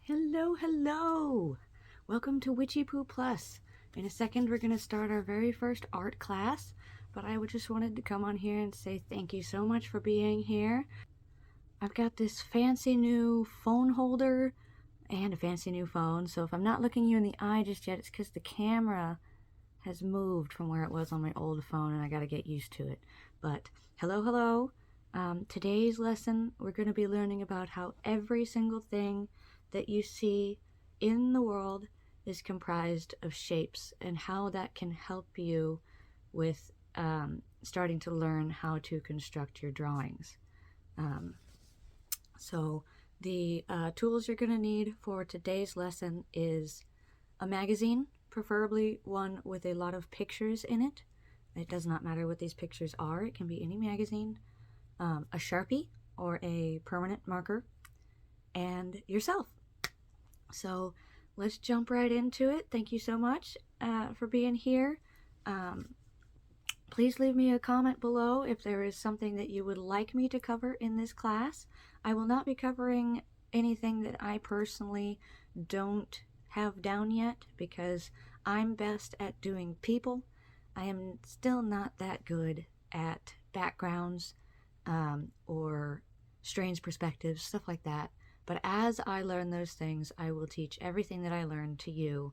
Hello, hello! Welcome to Witchy Poo Plus. In a second, we're going to start our very first art class, but I just wanted to come on here and say thank you so much for being here. I've got this fancy new phone holder and a fancy new phone, so if I'm not looking you in the eye just yet, it's because the camera has moved from where it was on my old phone and I got to get used to it. But hello, hello. Today's lesson, we're going to be learning about how every single thing that you see in the world is comprised of shapes and how that can help you with starting to learn how to construct your drawings. So the tools you're going to need for today's lesson is a magazine, preferably one with a lot of pictures in it. It does not matter what these pictures are. It can be any magazine. A Sharpie or a permanent marker, and yourself. So let's jump right into it. Thank you so much for being here. Please leave me a comment below if there is something that you would like me to cover in this class. I will not be covering anything that I personally don't have down yet because I'm best at doing people. I am still not that good at backgrounds or strange perspectives, stuff like that. But as I learn those things, I will teach everything that I learned to you.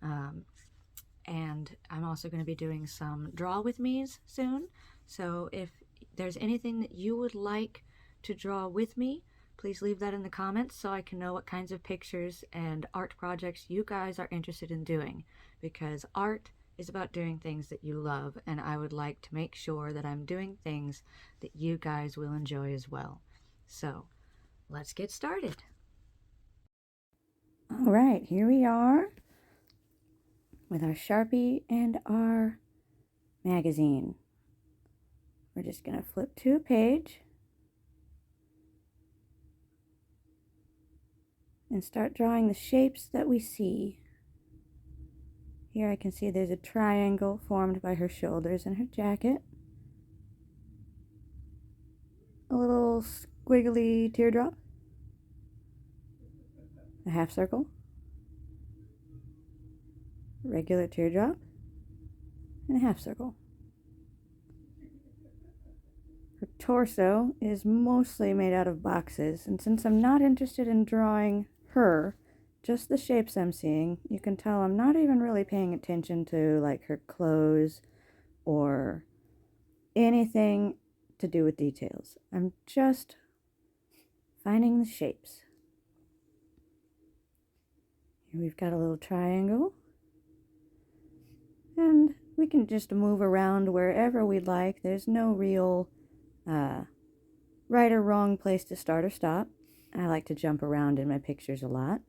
And I'm also going to be doing some draw with me's soon. So if there's anything that you would like to draw with me, please leave that in the comments so I can know what kinds of pictures and art projects you guys are interested in doing. Because art is about doing things that you love, and I would like to make sure that I'm doing things that you guys will enjoy as well. So let's get started. All right, here we are with our Sharpie and our magazine. We're just going to flip to a page and start drawing the shapes that we see. Here I can see there's a triangle formed by her shoulders and her jacket. A little squiggly teardrop. A half circle. Regular teardrop. And a half circle. Her torso is mostly made out of boxes, and since I'm not interested in drawing her, just the shapes I'm seeing, you can tell I'm not even really paying attention to like her clothes or anything to do with details. I'm just finding the shapes. Here we've got a little triangle, and we can just move around wherever we'd like. There's no real right or wrong place to start or stop. I like to jump around in my pictures a lot.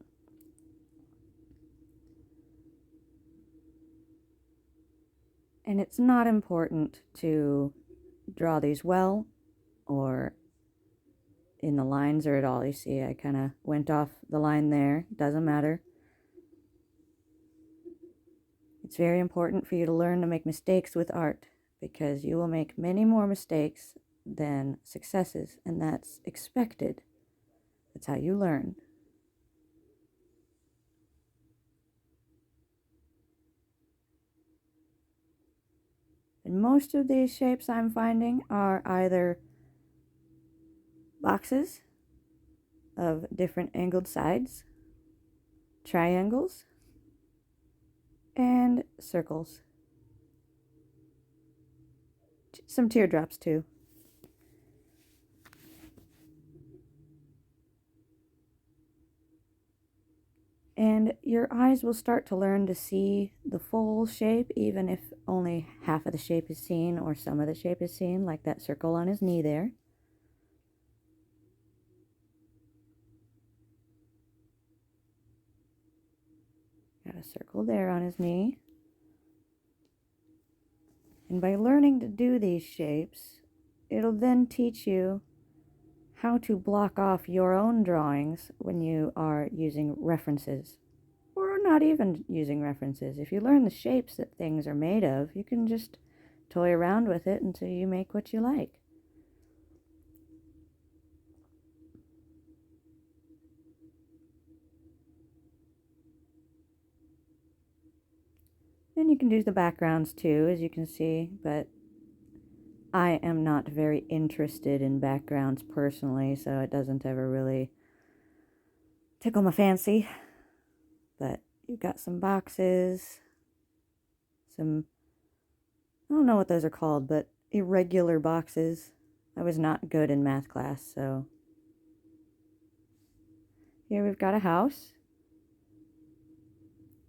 And it's not important to draw these well or in the lines or at all. You see, I kind of went off the line there. Doesn't matter. It's very important for you to learn to make mistakes with art because you will make many more mistakes than successes, and that's expected. That's how you learn. And most of these shapes I'm finding are either boxes of different angled sides, triangles, and circles. Some teardrops too. And your eyes will start to learn to see the full shape, even if only half of the shape is seen or some of the shape is seen, like that circle on his knee there. Got a circle there on his knee. And by learning to do these shapes, it'll then teach you how to block off your own drawings when you are using references. Or not even using references. If you learn the shapes that things are made of, you can just toy around with it until you make what you like. Then you can do the backgrounds too, as you can see, but I am not very interested in backgrounds personally, so it doesn't ever really tickle my fancy. But you've got some boxes, some, I don't know what those are called, but irregular boxes. I was not good in math class, so. Here we've got a house,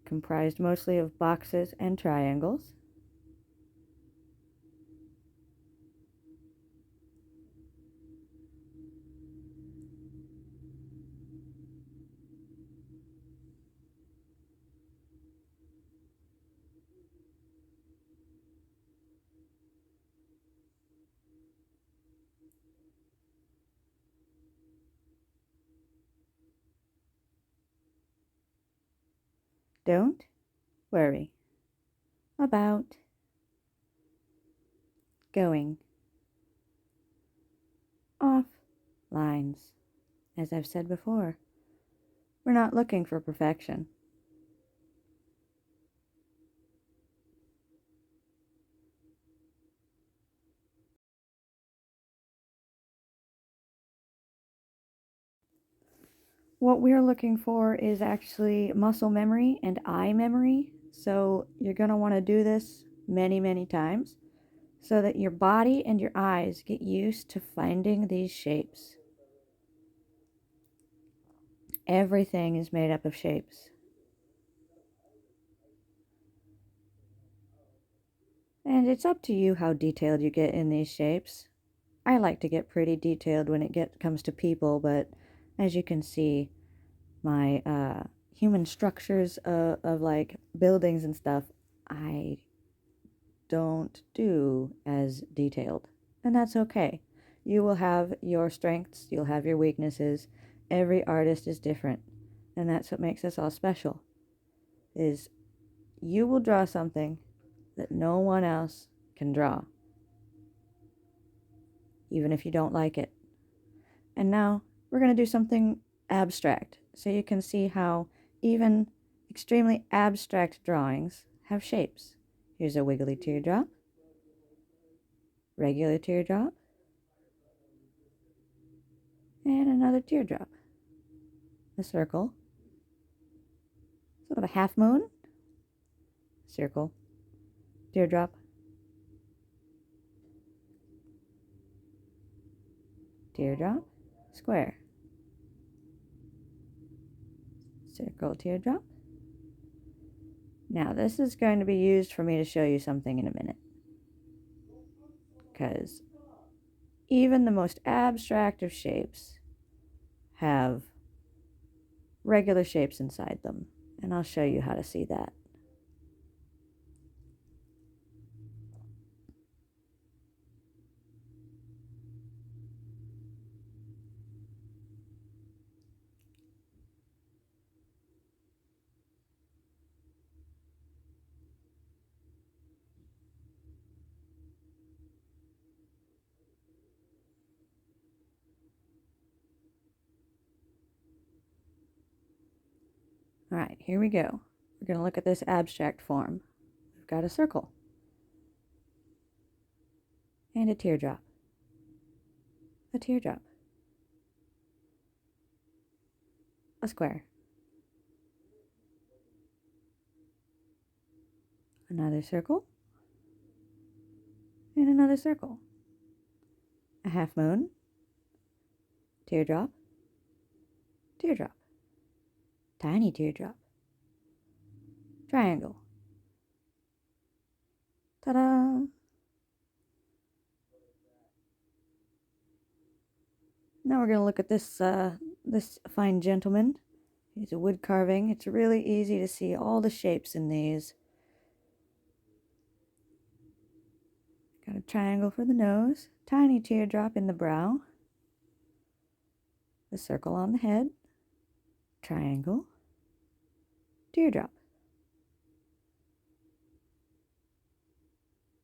comprised mostly of boxes and triangles. Don't worry about going off lines. As I've said before, we're not looking for perfection. What we're looking for is actually muscle memory and eye memory. So you're going to want to do this many, many times so that your body and your eyes get used to finding these shapes. Everything is made up of shapes. And it's up to you how detailed you get in these shapes. I like to get pretty detailed when it comes to people, but as you can see, my human structures of like buildings and stuff, I don't do as detailed. And that's okay. You will have your strengths, you'll have your weaknesses. Every artist is different. And that's what makes us all special. Is you will draw something that no one else can draw, even if you don't like it. And now we're going to do something abstract, so you can see how even extremely abstract drawings have shapes. Here's a wiggly teardrop, regular teardrop, and another teardrop. A circle, sort of a half moon, circle, teardrop, teardrop, square, circle, teardrop. Now this is going to be used for me to show you something in a minute, because even the most abstract of shapes have regular shapes inside them, and I'll show you how to see that. All right, here we go. We're going to look at this abstract form. We've got a circle and a teardrop, a teardrop, a square, another circle, and another circle, a half moon, teardrop, teardrop, tiny teardrop, triangle. Ta-da! Now we're going to look at this fine gentleman. He's a wood carving. It's really easy to see all the shapes in these. Got a triangle for the nose, tiny teardrop in the brow, a circle on the head, triangle, teardrop.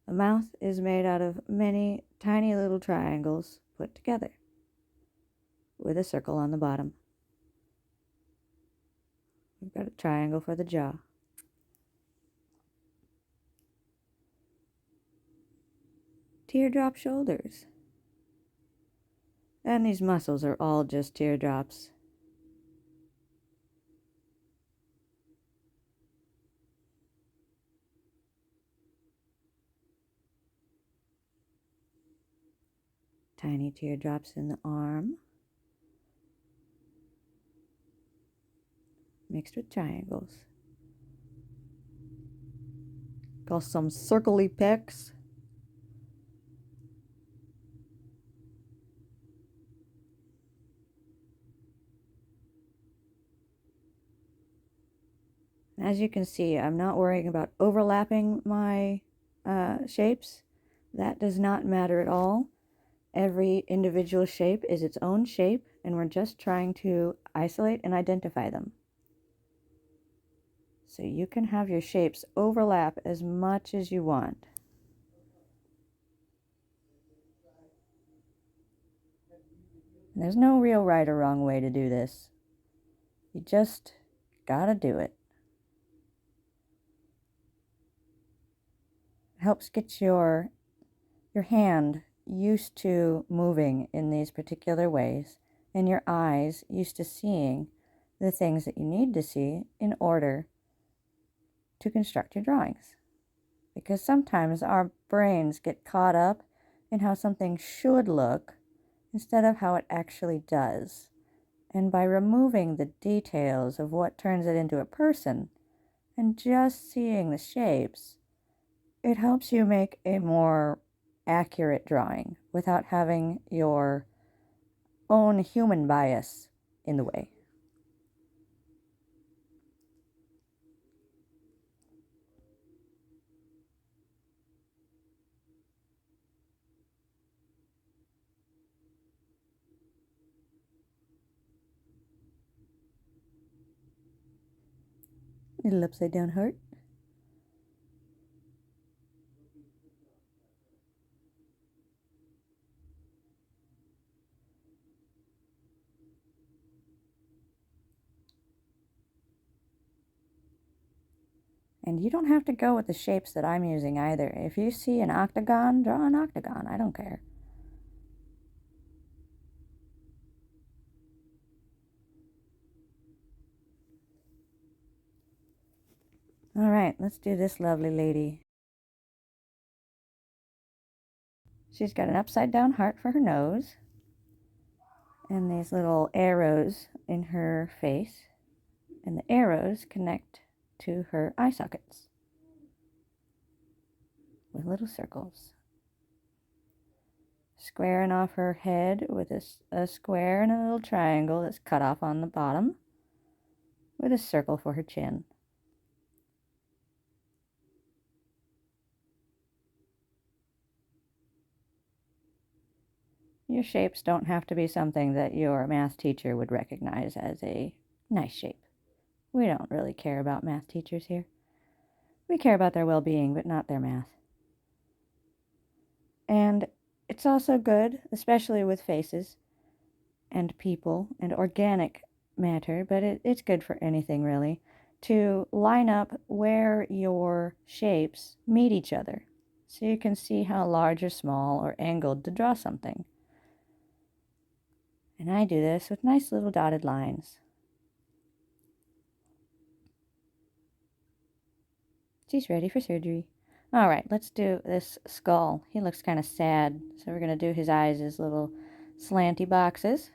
The mouth is made out of many tiny little triangles put together with a circle on the bottom. We've got a triangle for the jaw. teardrop shoulders. And these muscles are all just teardrops. Tiny teardrops in the arm, mixed with triangles. Got some circly pecs. As you can see, I'm not worrying about overlapping my shapes. That does not matter at all. Every individual shape is its own shape, and we're just trying to isolate and identify them. So you can have your shapes overlap as much as you want. And there's no real right or wrong way to do this. You just gotta do it. It helps get your hand used to moving in these particular ways, and your eyes used to seeing the things that you need to see in order to construct your drawings. Because sometimes our brains get caught up in how something should look instead of how it actually does. And by removing the details of what turns it into a person and just seeing the shapes, it helps you make a more accurate drawing without having your own human bias in the way. Little upside down heart. And you don't have to go with the shapes that I'm using either. If you see an octagon, draw an octagon. I don't care. All right, let's do this lovely lady. She's got an upside down heart for her nose, and these little arrows in her face, and the arrows connect to her eye sockets with little circles. Squaring off her head with a square and a little triangle that's cut off on the bottom, with a circle for her chin. Your shapes don't have to be something that your math teacher would recognize as a nice shape. We don't really care about math teachers here. We care about their well-being, but not their math. And it's also good, especially with faces and people and organic matter, but it's good for anything really, to line up where your shapes meet each other so you can see how large or small or angled to draw something. And I do this with nice little dotted lines. She's ready for surgery. All right, let's do this skull. He looks kind of sad, so we're going to do his eyes as little slanty boxes.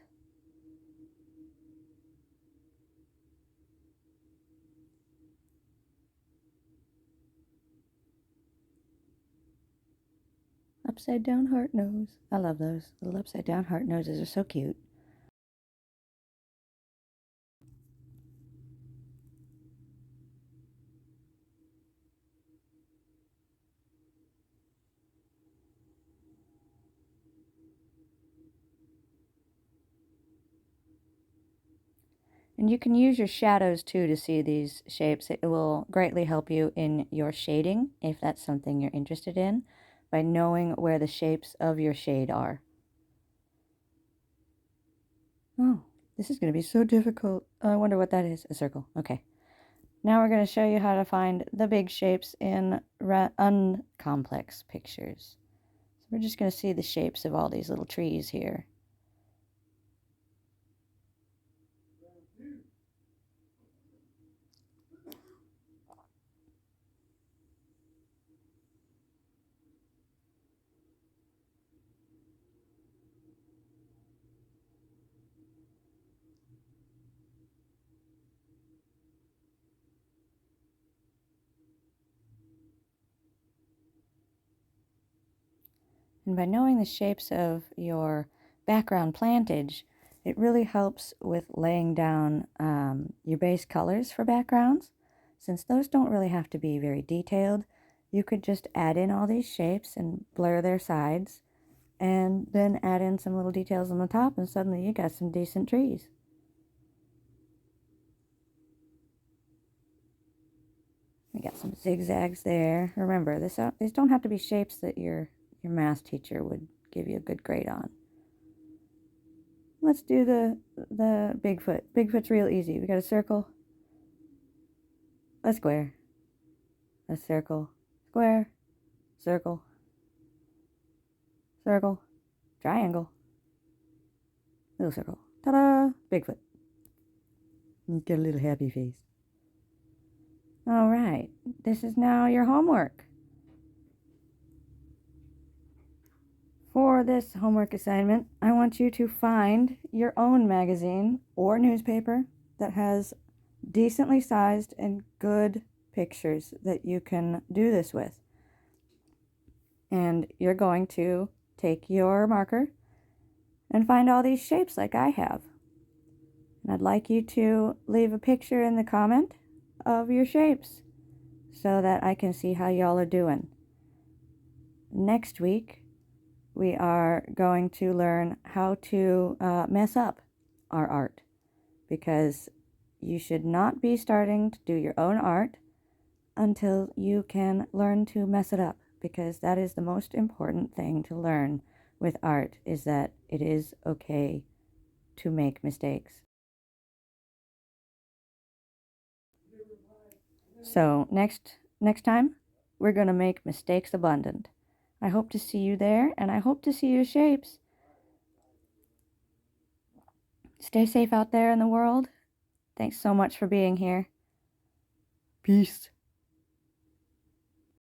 Upside down heart nose. I love those. Little upside down heart noses are so cute. And you can use your shadows too to see these shapes. It will greatly help you in your shading, if that's something you're interested in, by knowing where the shapes of your shade are. Oh, this is going to be so difficult. I wonder what that is. A circle. Okay. Now we're going to show you how to find the big shapes in uncomplex pictures. So we're just going to see the shapes of all these little trees here. And by knowing the shapes of your background plantage, it really helps with laying down your base colors for backgrounds. Since those don't really have to be very detailed, you could just add in all these shapes and blur their sides, and then add in some little details on the top, and suddenly you got some decent trees. We got some zigzags there. Remember, these don't have to be shapes that your math teacher would give you a good grade on. Let's do the Bigfoot. Bigfoot's real easy. We got a circle, a square, a circle, square, circle, circle, triangle, little circle. Ta-da! Bigfoot. You get a little happy face. All right, this is now your homework. For this homework assignment, I want you to find your own magazine or newspaper that has decently sized and good pictures that you can do this with. And you're going to take your marker and find all these shapes like I have. And I'd like you to leave a picture in the comment of your shapes so that I can see how y'all are doing. Next week, we are going to learn how to mess up our art, because you should not be starting to do your own art until you can learn to mess it up, because that is the most important thing to learn with art, is that it is okay to make mistakes. So next time, we're going to make mistakes abundant. I hope to see you there, and I hope to see your shapes. Stay safe out there in the world. Thanks so much for being here. Peace.